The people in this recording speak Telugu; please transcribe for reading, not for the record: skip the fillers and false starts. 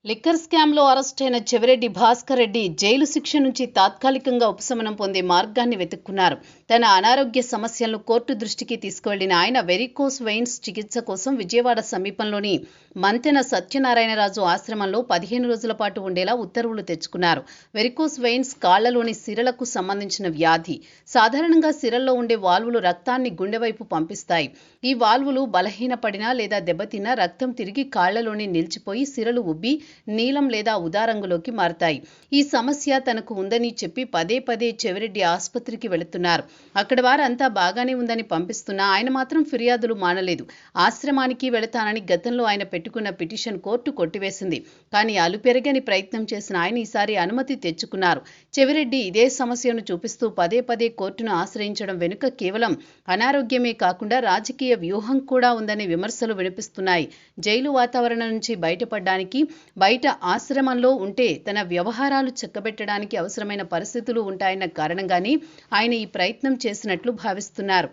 లిక్కర్ స్కామ్లో అరెస్టైన చెవిరెడ్డి భాస్కర్ రెడ్డి జైలు శిక్ష నుంచి తాత్కాలికంగా ఉపశమనం పొందే మార్గాన్ని వెతుక్కున్నారు. తన అనారోగ్య సమస్యలను కోర్టు దృష్టికి తీసుకువెళ్లిన ఆయన వెరికోస్ వెయిన్స్ చికిత్స కోసం విజయవాడ సమీపంలోని మంతెన సత్యనారాయణరాజు ఆశ్రమంలో 15 రోజుల పాటు ఉండేలా ఉత్తర్వులు తెచ్చుకున్నారు. వెరికోస్ వెయిన్స్ కాళ్లలోని సిరలకు సంబంధించిన వ్యాధి. సాధారణంగా సిరల్లో ఉండే వాల్వులు రక్తాన్ని గుండె వైపు పంపిస్తాయి. ఈ వాల్వులు బలహీనపడినా లేదా దెబ్బతిన్నా రక్తం తిరిగి కాళ్లలోనే నిలిచిపోయి సిరలు ఉబ్బి నీలం లేదా ఉదారంగులోకి మారతాయి. ఈ సమస్య తనకు ఉందని చెప్పి పదే పదే చెవిరెడ్డి ఆసుపత్రికి వెళుతున్నారు. అక్కడ వారంతా బాగానే ఉందని పంపిస్తున్నా ఆయన మాత్రం ఫిర్యాదులు మానలేదు. ఆశ్రమానికి వెళతానని గతంలో ఆయన పెట్టుకున్న పిటిషన్ కోర్టు కొట్టివేసింది. కానీ అలుపెరగని ప్రయత్నం చేసిన ఆయన ఈసారి అనుమతి తెచ్చుకున్నారు. చెవిరెడ్డి ఇదే సమస్యను చూపిస్తూ పదే పదే కోర్టును ఆశ్రయించడం వెనుక కేవలం అనారోగ్యమే కాకుండా రాజకీయ వ్యూహం కూడా ఉందనే విమర్శలు వినిపిస్తున్నాయి. జైలు వాతావరణం నుంచి బయటపడడానికి బయట ఆశ్రమంలో ఉంటే తన వ్యవహారాలు చక్కబెట్టడానికి అవసరమైన పరిస్థితులు ఉంటాయన్న కారణంగానే ఆయన ఈ ప్రయత్నం చేసినట్లు భావిస్తున్నారు.